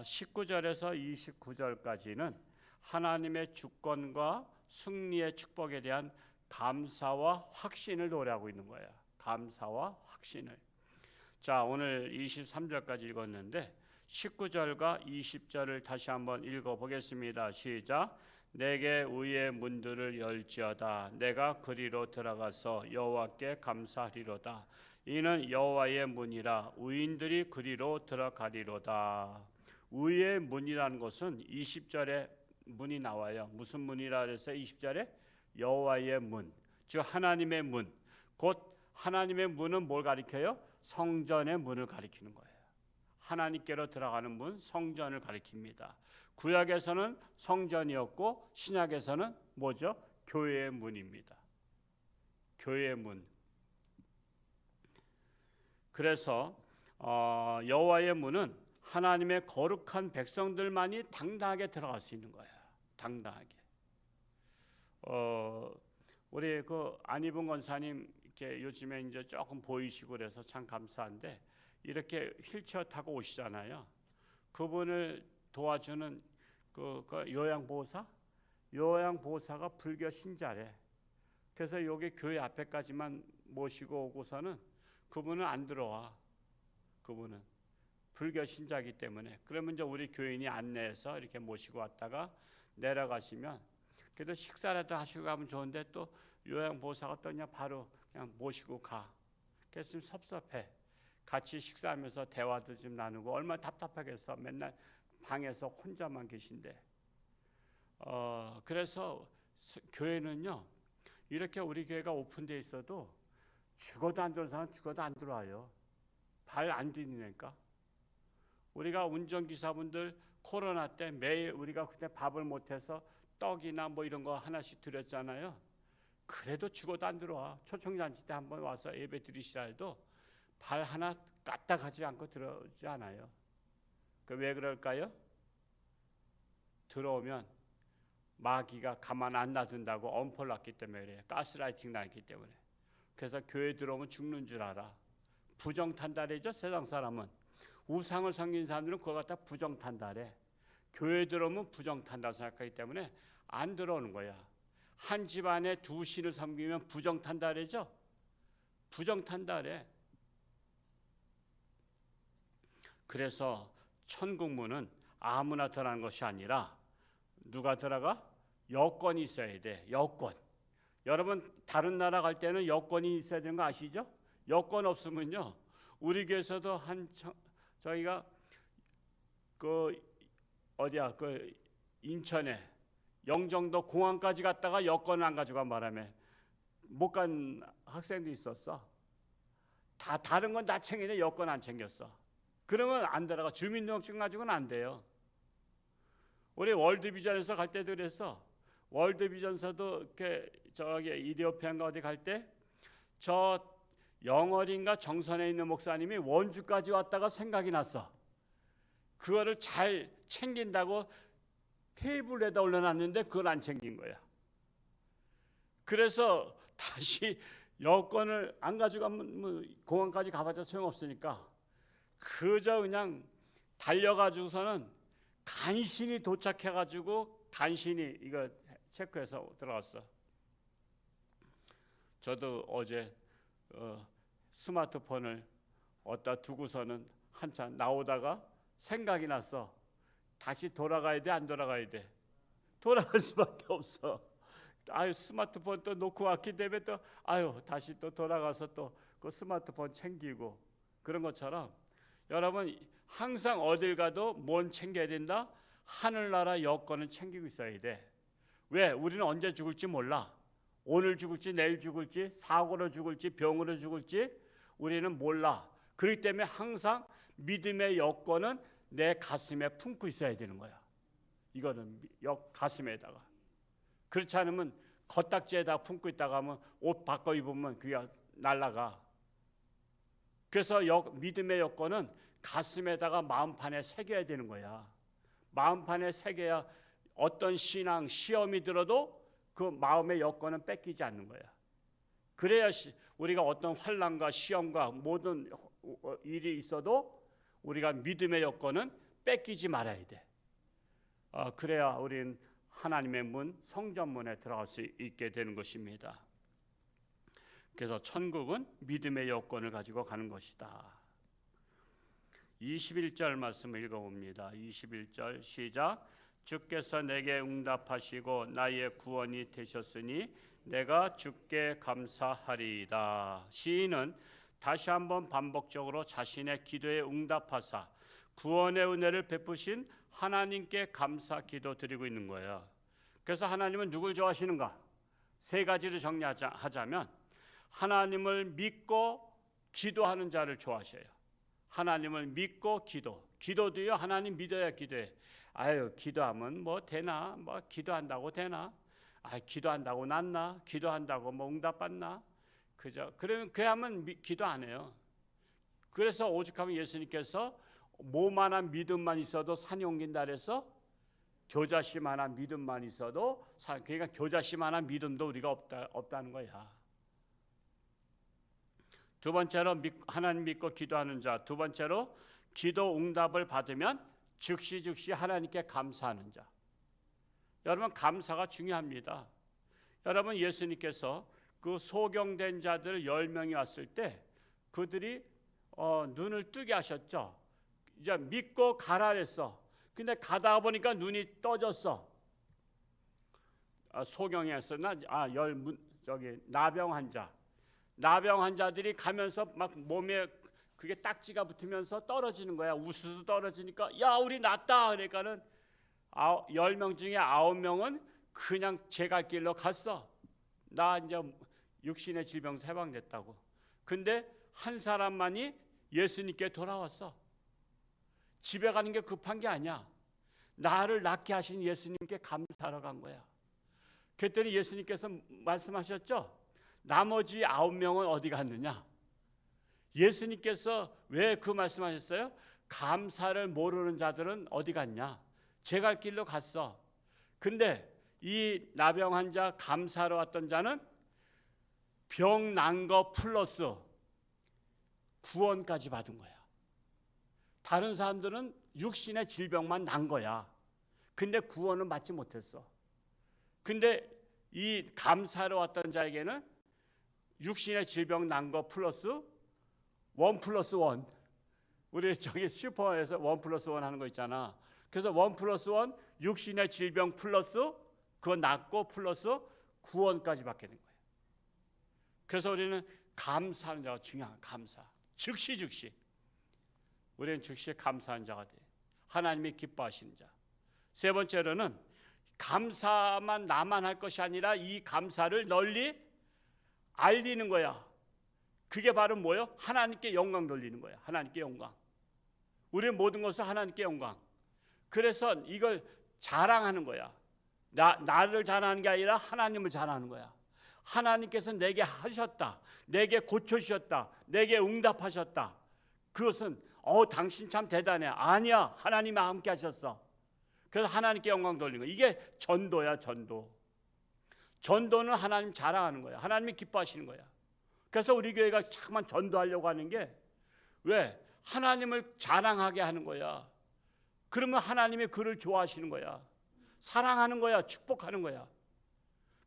19절에서 29절까지는 하나님의 주권과 승리의 축복에 대한 감사와 확신을 노래하고 있는 거예요. 감사와 확신을. 자, 오늘 23절까지 읽었는데 19절과 20절을 다시 한번 읽어보겠습니다. 시작. 내게 의의 문들을 열지어다. 내가 그리로 들어가서 여호와께 감사하리로다. 이는 여호와의 문이라 의인들이 그리로 들어가리로다. 의의 문이라는 것은 20절에 문이 나와요. 무슨 문이라 그랬어요? 20절에 여호와의 문, 즉 하나님의 문. 곧 하나님의 문은 뭘 가리켜요? 성전의 문을 가리키는 거예요. 하나님께로 들어가는 문, 성전을 가리킵니다. 구약에서는 성전이었고 신약에서는 뭐죠? 교회의 문입니다. 교회의 문. 그래서 여호와의 문은 하나님의 거룩한 백성들만이 당당하게 들어갈 수 있는 거예요. 당당하게. 우리 그 안희봉 권사님 이렇게 요즘에 이제 조금 보이시고 그래서 참 감사한데 이렇게 휠체어 타고 오시잖아요. 그분을 도와주는 그 요양보호사가 불교 신자래. 그래서 여기 교회 앞에까지만 모시고 오고서는 그분은 안 들어와. 그분은 불교 신자이기 때문에. 그러면 이제 우리 교인이 안내해서 이렇게 모시고 왔다가 내려가시면 그래도 식사라도 하시고 가면 좋은데 또 요양보호사가 또 그냥 바로 그냥 모시고 가. 그래서 좀 섭섭해. 같이 식사하면서 대화도 좀 나누고 얼마나 답답하겠어. 맨날 방에서 혼자만 계신데. 그래서 교회는요 이렇게 우리 교회가 오픈되어 있어도 죽어도 안 들어오는 사람은 죽어도 안 들어와요. 발 안 디디니까. 우리가 운전기사분들 코로나 때 매일 우리가 그때 밥을 못해서 떡이나 뭐 이런 거 하나씩 드렸잖아요. 그래도 죽어도 안 들어와. 초청잔치 때 한번 와서 예배 드리시라 해도 발 하나 까딱하지 않고 들어오지 않아요. 왜 그럴까요? 들어오면 마귀가 가만 안 놔둔다고 엄포를 놨기 때문에 그래요. 가스라이팅 나기 때문에. 그래서 교회 들어오면 죽는 줄 알아. 부정탄달이죠. 세상 사람은. 우상을 섬긴 사람들은 그걸 갖다 부정탄달해. 교회 들어오면 부정탄달 생각하기 때문에 안 들어오는 거야. 한 집안에 두 신을 섬기면 부정탄달이죠. 부정탄달해. 그래서 천국문은 아무나 들어가는 것이 아니라 누가 들어가? 여건이 있어야 돼. 여건. 여러분 다른 나라 갈 때는 여건이 있어야 되는 거 아시죠? 여건 없으면요. 우리 교회에서도 저희가 그 인천에 영종도 공항까지 갔다가 여권을 안 가져간 바람에 못 간 학생도 있었어. 다 다른 건 다 챙기네 여권 안 챙겼어. 그러면 안 들어가. 주민등록증 가지고는 안 돼요. 우리 월드비전에서 갈 때도 그랬어. 월드비전서도 이렇게 저기 이디오피아인가 어디 갈 때 저 영월인가 정선에 있는 목사님이 원주까지 왔다가 생각이 났어. 그거를 잘 챙긴다고 테이블에다 올려놨는데 그걸 안 챙긴 거야. 그래서 다시 여권을 안 가져가면 뭐 공항까지 가봤자 소용없으니까 그저 그냥 달려가지고서는 간신히 도착해가지고 간신히 이거 체크해서 들어갔어. 저도 어제 스마트폰을 어디다 두고서는 한참 나오다가 생각이 났어. 다시 돌아가야 돼, 안 돌아가야 돼? 돌아갈 수밖에 없어. 스마트폰 또 놓고 왔기 때문에 또 다시 또 돌아가서 또 그 스마트폰 챙기고 그런 것처럼 여러분 항상 어딜 가도 뭔 챙겨야 된다? 하늘나라 여권은 챙기고 있어야 돼. 왜? 우리는 언제 죽을지 몰라. 오늘 죽을지 내일 죽을지 사고로 죽을지 병으로 죽을지 우리는 몰라. 그렇기 때문에 항상 믿음의 여권은 내 가슴에 품고 있어야 되는 거야. 이거는 가슴에다가. 그렇지 않으면 겉딱지에다 품고 있다가 하면 옷 바꿔 입으면 그게 날아가. 그래서 믿음의 여권은 가슴에다가 마음판에 새겨야 되는 거야. 마음판에 새겨야 어떤 신앙 시험이 들어도 그 마음의 여건은 뺏기지 않는 거야. 그래야 우리가 어떤 환난과 시험과 모든 일이 있어도 우리가 믿음의 여건은 뺏기지 말아야 돼. 그래야 우린 하나님의 문, 성전문에 들어갈 수 있게 되는 것입니다. 그래서 천국은 믿음의 여건을 가지고 가는 것이다. 21절 말씀을 읽어봅니다. 21절 시작. 주께서 내게 응답하시고 나의 구원이 되셨으니 내가 주께 감사하리이다. 시인은 다시 한번 반복적으로 자신의 기도에 응답하사 구원의 은혜를 베푸신 하나님께 감사 기도 드리고 있는 거예요. 그래서 하나님은 누굴 좋아하시는가? 세 가지를 정리하자면 하나님을 믿고 기도하는 자를 좋아하셔요. 하나님을 믿고 기도도요. 하나님 믿어야 기도해. 기도하면 뭐 되나? 뭐 기도한다고 되나? 기도한다고 낫나? 기도한다고 뭐 응답받나? 그러면 그야면 기도 안 해요. 그래서 오죽하면 예수님께서 뭐만한 믿음만 있어도 산이 옮긴다 그래서 겨자씨만한 믿음만 있어도 그러니까 겨자씨만한 믿음도 우리가 없다는 거야. 두 번째로 하나님 믿고 기도하는 자. 두 번째로 기도 응답을 받으면 즉시 하나님께 감사하는 자. 여러분 감사가 중요합니다. 여러분 예수님께서 그 소경된 자들 10명이 왔을 때 그들이 눈을 뜨게 하셨죠. 이제 믿고 가라 그랬어. 근데 가다 보니까 눈이 떠졌어. 소경에서 나병 환자들이 가면서 막 몸에 그게 딱지가 붙으면서 떨어지는 거야. 우수수 떨어지니까 야 우리 낫다. 그러니까는 10명 중에 9명은 그냥 제 갈 길로 갔어. 나 이제 육신의 질병에서 해방됐다고. 근데 한 사람만이 예수님께 돌아왔어. 집에 가는 게 급한 게 아니야. 나를 낫게 하신 예수님께 감사하러 간 거야. 그랬더니 예수님께서 말씀하셨죠. 나머지 9명은 어디 갔느냐? 예수님께서 왜 그 말씀하셨어요? 감사를 모르는 자들은 어디 갔냐? 제 갈 길로 갔어. 근데 이 나병 환자 감사하러 왔던 자는 병 난 거 플러스 구원까지 받은 거야. 다른 사람들은 육신의 질병만 난 거야. 근데 구원은 받지 못했어. 근데 이 감사하러 왔던 자에게는 육신의 질병 난 거 플러스 1+1. 우리 저기 슈퍼에서 1+1 하는 거 있잖아. 그래서 1+1 육신의 질병 플러스 그거 낫고 플러스 구원까지 받게 된 거예요. 그래서 우리는 감사하는 자가 중요한 감사. 즉시 우리는 즉시 감사하는 자가 돼. 하나님이 기뻐하시는 자. 세 번째로는 감사만 나만 할 것이 아니라 이 감사를 널리 알리는 거야. 그게 바로 뭐예요? 하나님께 영광 돌리는 거야. 하나님께 영광. 우리는 모든 것을 하나님께 영광. 그래서 이걸 자랑하는 거야. 나를 자랑하는 게 아니라 하나님을 자랑하는 거야. 하나님께서 내게 하셨다. 내게 고쳐주셨다. 내게 응답하셨다. 그것은 당신 참 대단해. 아니야. 하나님이 함께 하셨어. 그래서 하나님께 영광 돌리는 거야. 이게 전도야. 전도는 하나님 자랑하는 거야. 하나님이 기뻐하시는 거야. 그래서 우리 교회가 자꾸만 전도하려고 하는 게 왜? 하나님을 자랑하게 하는 거야. 그러면 하나님이 그를 좋아하시는 거야. 사랑하는 거야. 축복하는 거야.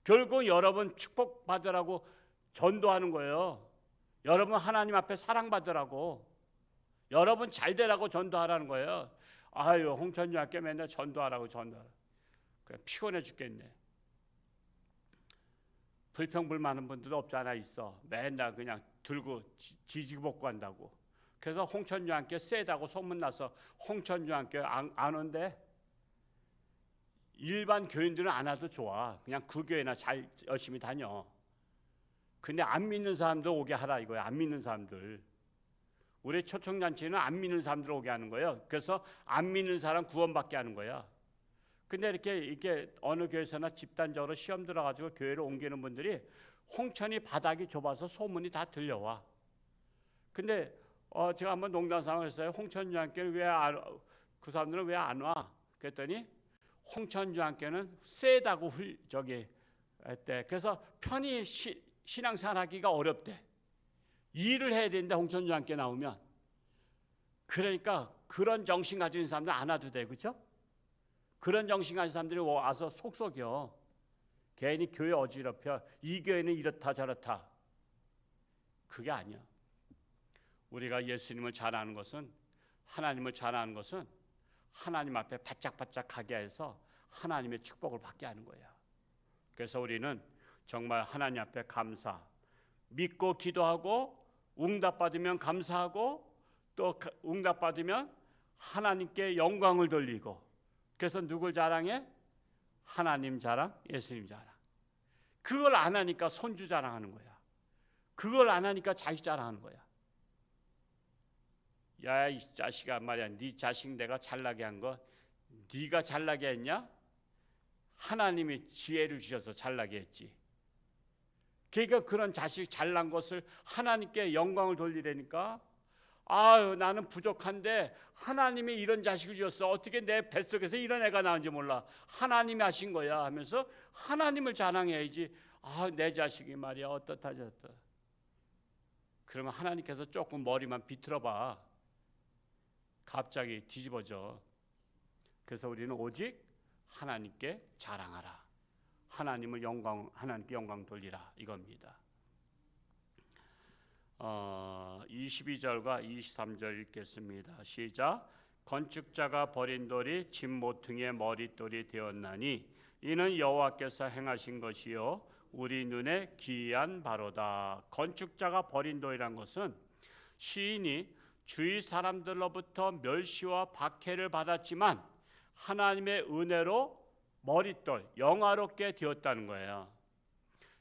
결국 여러분 축복받으라고 전도하는 거예요. 여러분 하나님 앞에 사랑받으라고. 여러분 잘 되라고 전도하라는 거예요. 홍천주 학교 맨날 전도하라고. 그래, 피곤해 죽겠네. 불평불만한 분들도 없잖아 있어. 맨날 그냥 들고 지지고 볶고 한다고. 그래서 홍천중학교 세다고 소문나서 홍천중학교 안 온대. 일반 교인들은 안 와도 좋아. 그냥 그 교회나 잘 열심히 다녀. 근데 안 믿는 사람도 오게 하라 이거야. 안 믿는 사람들. 우리 초청잔치는 안 믿는 사람들 오게 하는 거예요. 그래서 안 믿는 사람 구원받게 하는 거야. 근데 이렇게 어느 교회에서나 집단적으로 시험 들어가지고 교회를 옮기는 분들이 홍천이 바닥이 좁아서 소문이 다 들려와. 근데 제가 한번 농담 삼아 했어요. 홍천중학교는 그 사람들은 왜 안 와? 그랬더니 홍천중학교는 세다고 했대. 그래서 편히 신앙생활하기가 어렵대. 일을 해야 되는데 홍천중학교 나오면. 그러니까 그런 정신 가진 사람들 안 와도 돼, 그렇죠? 그런 정신 가진 사람들이 와서 속속여. 괜히 교회 어지럽혀. 이 교회는 이렇다 저렇다. 그게 아니야. 우리가 예수님을 잘 아는 것은, 하나님을 잘 아는 것은 하나님 앞에 바짝바짝하게 해서 하나님의 축복을 받게 하는 거야. 그래서 우리는 정말 하나님 앞에 감사, 믿고 기도하고 응답받으면 감사하고 또 응답받으면 하나님께 영광을 돌리고, 그래서 누굴 자랑해? 하나님 자랑, 예수님 자랑. 그걸 안 하니까 손주 자랑하는 거야. 그걸 안 하니까 자식 자랑하는 거야. 야, 이 자식아 말이야, 네 자식 내가 잘나게 한 거 네가 잘나게 했냐? 하나님이 지혜를 주셔서 잘나게 했지. 그러니까 그런 자식 잘난 것을 하나님께 영광을 돌리라니까. 아유, 나는 부족한데 하나님이 이런 자식을 주셨어. 어떻게 내 뱃속에서 이런 애가 나온지 몰라. 하나님이 하신 거야 하면서 하나님을 자랑해야지. 아, 내 자식이 말이야 어떻다 저렇다. 그러면 하나님께서 조금 머리만 비틀어 봐. 갑자기 뒤집어져. 그래서 우리는 오직 하나님께 자랑하라. 하나님께 영광 돌리라 이겁니다. 22절과 23절 읽겠습니다. 시작. 건축자가 버린 돌이 집 모퉁이의 머릿돌이 되었나니 이는 여호와께서 행하신 것이요 우리 눈에 기이한 바로다. 건축자가 버린 돌이란 것은 시인이 주위 사람들로부터 멸시와 박해를 받았지만 하나님의 은혜로 머릿돌, 영화롭게 되었다는 거예요.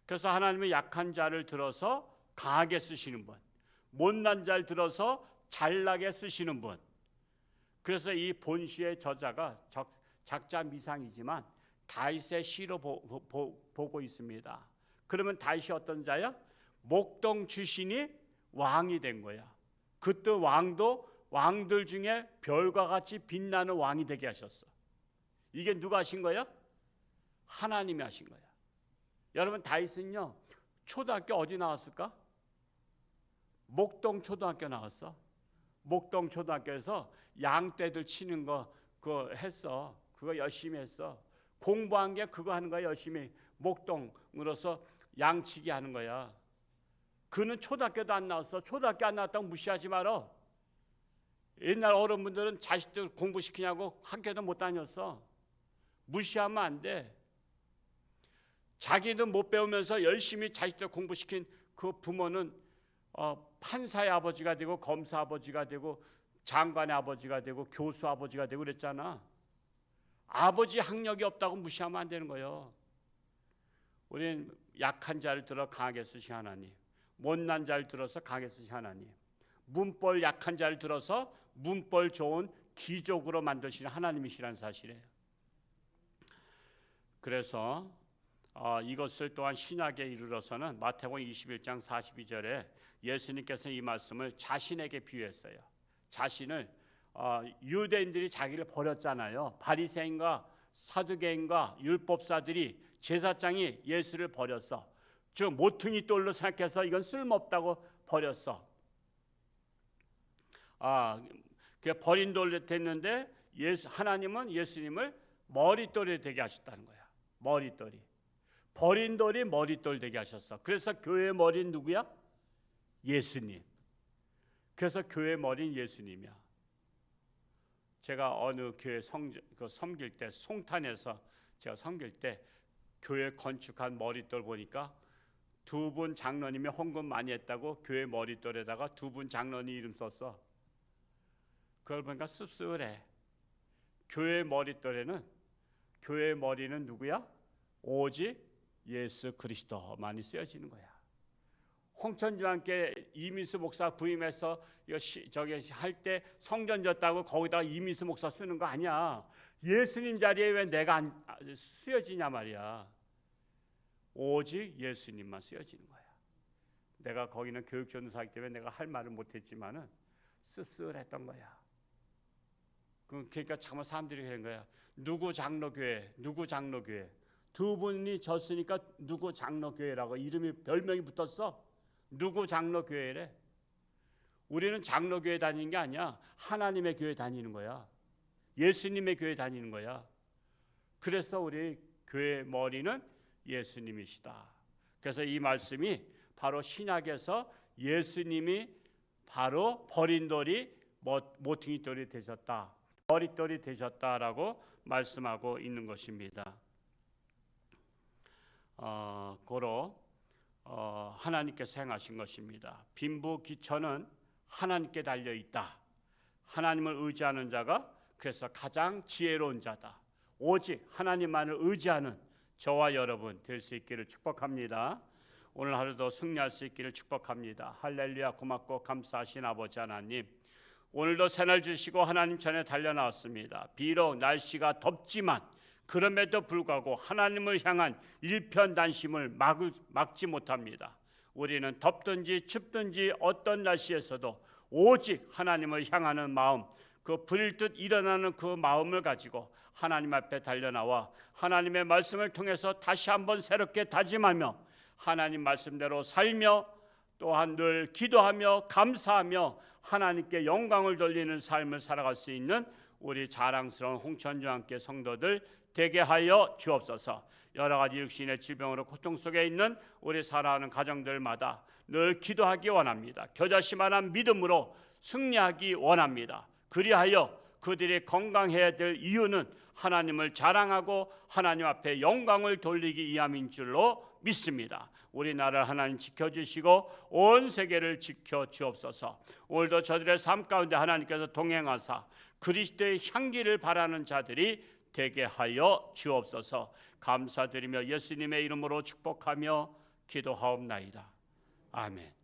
그래서 하나님은 약한 자를 들어서 강하게 쓰시는 분, 못난 자를 들어서 잘나게 쓰시는 분. 그래서 이 본시의 저자가 작자 미상이지만 다윗의 시로 보고 있습니다. 그러면 다윗이 어떤 자야? 목동 출신이 왕이 된 거야. 그때 왕도 왕들 중에 별과 같이 빛나는 왕이 되게 하셨어. 이게 누가 하신 거야? 하나님이 하신 거야. 여러분, 다윗은요 초등학교 어디 나왔을까? 목동 초등학교 나왔어. 목동 초등학교에서 양떼들 치는 거 그거 했어. 그거 열심히 했어. 공부한 게 그거 하는 거야. 열심히 목동으로서 양치기 하는 거야. 그는 초등학교도 안 나왔어. 초등학교 안 나왔다고 무시하지 마라. 옛날 어른분들은 자식들 공부시키냐고 학교도 못 다녔어. 무시하면 안 돼. 자기도 못 배우면서 열심히 자식들 공부시킨 그 부모는 판사의 아버지가 되고 검사 아버지가 되고 장관의 아버지가 되고 교수 아버지가 되고 그랬잖아. 아버지 학력이 없다고 무시하면 안 되는 거예요. 우리는 약한 자를 들어 강하게 쓰신 하나님, 못난 자를 들어서 강하게 쓰신 하나님, 문벌 약한 자를 들어서 문벌 좋은 귀족으로 만드시는 하나님이시라는 사실이에요. 그래서 이것을 또한 신약에 이르러서는 마태복음 21장 42절에 예수님께서 이 말씀을 자신에게 비유했어요. 자신을 유대인들이 자기를 버렸잖아요. 바리새인과 사두개인과 율법사들이 제사장이 예수를 버렸어. 즉 모퉁이 돌로 생각해서 이건 쓸모없다고 버렸어. 그 버린 돌로 됐는데 하나님은 예수님을 머릿돌이 되게 하셨다는 거야. 머릿돌이. 버린 돌이 머릿돌 되게 하셨어. 그래서 교회 머리는 누구야? 예수님. 그래서 교회 머리는 예수님이야. 제가 어느 교회 섬길 때 송탄에서 제가 섬길 때 교회 건축한 머릿돌 보니까 두 분 장로님이 헌금 많이 했다고 교회 머릿돌에다가 두 분 장로님 이름 썼어. 그걸 보니까 씁쓸해. 교회 머리는 누구야? 오직 예수 그리스도만이 쓰여지는 거야. 홍천주 함께 이민수 목사 부임해서 저기 할 때 성전 졌다고 거기다가 이민수 목사 쓰는 거 아니야. 예수님 자리에 왜 내가 안 쓰여지냐 말이야. 오직 예수님만 쓰여지는 거야. 내가 거기는 교육전도사이기 때문에 내가 할 말을 못했지만은 씁쓸했던 거야. 그러니까 정말 사람들이 그런 거야. 누구 장로교회 두 분이 졌으니까 누구 장로교회라고 이름이 별명이 붙었어. 누구 장로교회래. 우리는 장로교회 다니는 게 아니야. 하나님의 교회 다니는 거야. 예수님의 교회 다니는 거야. 그래서 우리 교회 머리는 예수님이시다. 그래서 이 말씀이 바로 신약에서 예수님이 바로 버린 돌이 모퉁이 돌이 되셨다, 머릿돌이 되셨다라고 말씀하고 있는 것입니다. 고로 하나님께서 행하신 것입니다. 빈부귀천은 하나님께 달려 있다. 하나님을 의지하는 자가 그래서 가장 지혜로운 자다. 오직 하나님만을 의지하는 저와 여러분 될 수 있기를 축복합니다. 오늘 하루도 승리할 수 있기를 축복합니다. 할렐루야. 고맙고 감사하신 아버지 하나님, 오늘도 새날 주시고 하나님 전에 달려나왔습니다. 비록 날씨가 덥지만 그럼에도 불구하고 하나님을 향한 일편단심을 막지 못합니다. 우리는 덥든지 춥든지 어떤 날씨에서도 오직 하나님을 향하는 마음, 그 불일 듯 일어나는 그 마음을 가지고 하나님 앞에 달려나와 하나님의 말씀을 통해서 다시 한번 새롭게 다짐하며 하나님 말씀대로 살며 또한 늘 기도하며 감사하며 하나님께 영광을 돌리는 삶을 살아갈 수 있는 우리 자랑스러운 홍천중앙교회 성도들 되게 하여 주옵소서. 여러 가지 육신의 질병으로 고통 속에 있는 우리 사랑하는 가정들마다 늘 기도하기 원합니다. 겨자씨만한 믿음으로 승리하기 원합니다. 그리하여 그들이 건강해야 될 이유는 하나님을 자랑하고 하나님 앞에 영광을 돌리기 위함인 줄로 믿습니다. 우리나라를 하나님 지켜주시고 온 세계를 지켜주옵소서. 오늘도 저들의 삶 가운데 하나님께서 동행하사 그리스도의 향기를 바라는 자들이 되게 하여 주옵소서. 감사드리며 예수님의 이름으로 축복하며 기도하옵나이다. 아멘.